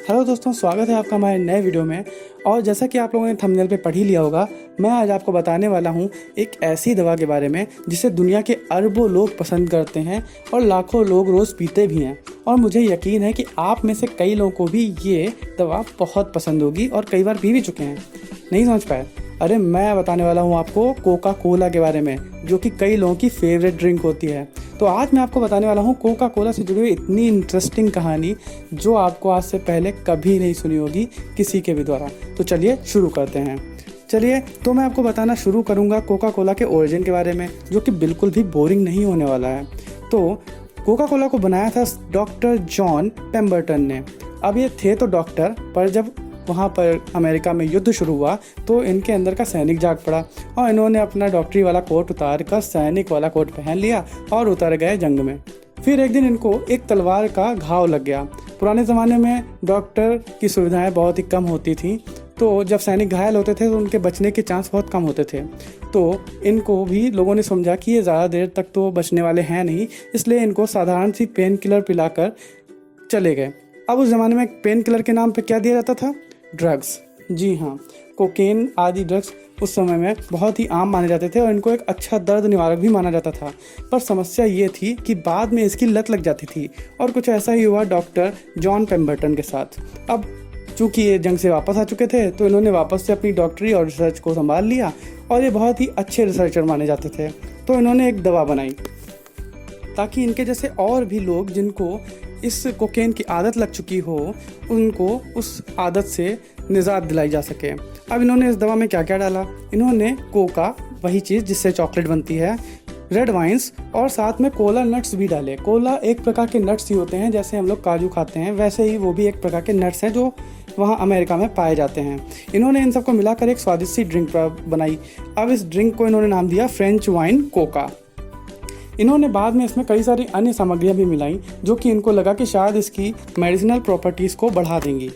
Hello दोस्तों, स्वागत है आपका हमारे नए वीडियो में। और जैसा कि आप लोगों ने थंबनेल पे पढ़ ही लिया होगा, मैं आज आपको बताने वाला हूँ एक ऐसी दवा के बारे में जिसे दुनिया के अरबों लोग पसंद करते हैं और लाखों लोग रोज़ पीते भी हैं। और मुझे यकीन है कि आप में से कई लोगों को भी ये दवा बहुत पसंद होगी और कई बार पी भी चुके हैं। नहीं समझ पाए? अरे मैं बताने वाला हूँ आपको कोका कोला के बारे में, जो कि कई लोगों की फेवरेट ड्रिंक होती है। तो आज मैं आपको बताने वाला हूँ कोका कोला से जुड़ी हुई इतनी इंटरेस्टिंग कहानी जो आपको आज से पहले कभी नहीं सुनी होगी किसी के भी द्वारा। तो चलिए शुरू करते हैं। तो मैं आपको बताना शुरू करूँगा कोका कोला के ओरिजिन के बारे में, जो कि बिल्कुल भी बोरिंग नहीं होने वाला है। तो कोका कोला को बनाया था डॉक्टर जॉन पेम्बरटन ने। अब ये थे तो डॉक्टर, पर जब वहाँ पर अमेरिका में युद्ध शुरू हुआ तो इनके अंदर का सैनिक जाग पड़ा और इन्होंने अपना डॉक्टरी वाला कोट उतार कर सैनिक वाला कोट पहन लिया और उतर गए जंग में। फिर एक दिन इनको एक तलवार का घाव लग गया। पुराने ज़माने में डॉक्टर की सुविधाएं बहुत ही कम होती थी, तो जब सैनिक घायल होते थे तो उनके बचने के चांस बहुत कम होते थे। तो इनको भी लोगों ने समझा कि ये ज़्यादा देर तक तो बचने वाले हैं नहीं, इसलिए इनको साधारण सी पेन किलर पिलाकर चले गए। अब उस ज़माने में पेन किलर के नाम पे क्या दिया जाता था? ड्रग्स। जी हाँ, कोकेन आदि ड्रग्स उस समय में बहुत ही आम माने जाते थे और इनको एक अच्छा दर्द निवारक भी माना जाता था। पर समस्या ये थी कि बाद में इसकी लत लग जाती थी और कुछ ऐसा ही हुआ डॉक्टर जॉन पेम्बरटन के साथ। अब चूँकि ये जंग से वापस आ चुके थे तो इन्होंने वापस से अपनी डॉक्टरी और रिसर्च को संभाल लिया और ये बहुत ही अच्छे रिसर्चर माने जाते थे। तो इन्होंने एक दवा बनाई ताकि इनके जैसे और भी लोग जिनको इस कोकेन की आदत लग चुकी हो, उनको उस आदत से निजात दिलाई जा सके। अब इन्होंने इस दवा में क्या क्या डाला? इन्होंने कोका, वही चीज़ जिससे चॉकलेट बनती है, रेड वाइन्स और साथ में कोला नट्स भी डाले। कोला एक प्रकार के नट्स ही होते हैं, जैसे हम लोग काजू खाते हैं वैसे ही वो भी एक प्रकार के नट्स हैं जो वहाँ अमेरिका में पाए जाते हैं। इन्होंने इन सबको मिलाकर एक स्वादिष्ट सी ड्रिंक बनाई। अब इस ड्रिंक को इन्होंने नाम दिया फ्रेंच वाइन कोका। इन्होंने बाद में इसमें कई सारी अन्य सामग्रियां भी मिलाई जो कि इनको लगा कि शायद इसकी मेडिसिनल प्रॉपर्टीज़ को बढ़ा देंगी।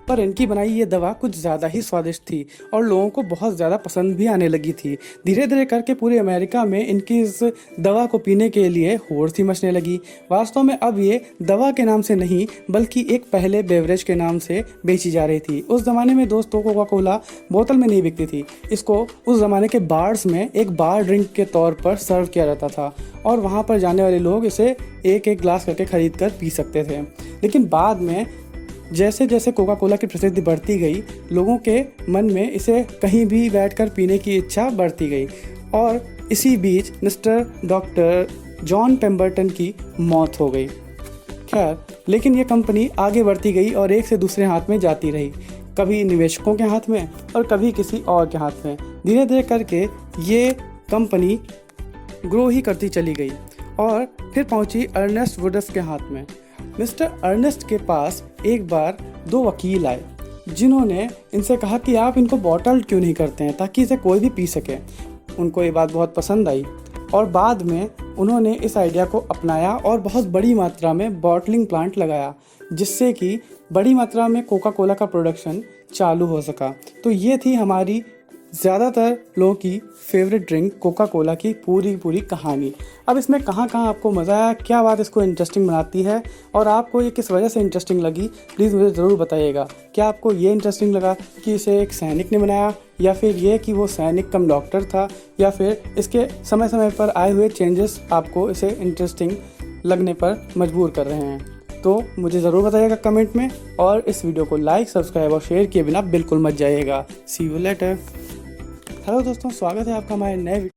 पर इनकी बनाई ये दवा कुछ ज़्यादा ही स्वादिष्ट थी और लोगों को बहुत ज़्यादा पसंद भी आने लगी थी। धीरे धीरे करके पूरे अमेरिका में इनकी इस दवा को पीने के लिए होड़ सी मचने लगी। वास्तव में अब ये दवा के नाम से नहीं बल्कि एक पहले बेवरेज के नाम से बेची जा रही थी। उस ज़माने में दोस्तों कोका कोला बोतल में नहीं बिकती थी, इसको उस ज़माने के बार्स में एक बार ड्रिंक के तौर पर सर्व किया जाता था और वहाँ पर जाने वाले लोग इसे एक एक ग्लास करके खरीद कर पी सकते थे। लेकिन बाद में जैसे जैसे कोका कोला की प्रसिद्धि बढ़ती गई, लोगों के मन में इसे कहीं भी बैठकर पीने की इच्छा बढ़ती गई और इसी बीच मिस्टर डॉक्टर जॉन पेम्बरटन की मौत हो गई। खैर, लेकिन ये कंपनी आगे बढ़ती गई और एक से दूसरे हाथ में जाती रही, कभी निवेशकों के हाथ में और कभी किसी और के हाथ में। धीरे धीरे करके ये कंपनी ग्रो ही करती चली गई और फिर पहुंची अर्नेस्ट वुडफ के हाथ में। मिस्टर अर्नेस्ट के पास एक बार दो वकील आए जिन्होंने इनसे कहा कि आप इनको बॉटल क्यों नहीं करते हैं ताकि इसे कोई भी पी सके। उनको ये बात बहुत पसंद आई और बाद में उन्होंने इस आइडिया को अपनाया और बहुत बड़ी मात्रा में बॉटलिंग प्लांट लगाया, जिससे कि बड़ी मात्रा में कोका कोला का प्रोडक्शन चालू हो सका। तो ये थी हमारी ज़्यादातर लोगों की फेवरेट ड्रिंक कोका कोला की पूरी कहानी। अब इसमें कहाँ कहाँ आपको मज़ा आया, क्या बात इसको इंटरेस्टिंग बनाती है और आपको ये किस वजह से इंटरेस्टिंग लगी, प्लीज़ मुझे ज़रूर बताइएगा। क्या आपको ये इंटरेस्टिंग लगा कि इसे एक सैनिक ने बनाया, या फिर ये कि वो सैनिक कम डॉक्टर था, या फिर इसके समय समय पर आए हुए चेंजेस आपको इसे इंटरेस्टिंग लगने पर मजबूर कर रहे हैं? तो मुझे ज़रूर बताइएगा कमेंट में और इस वीडियो को लाइक, सब्सक्राइब और शेयर किए बिना बिल्कुल मत जाइएगा। सी यू लेटर। हेलो दोस्तों, स्वागत है आपका हमारे नए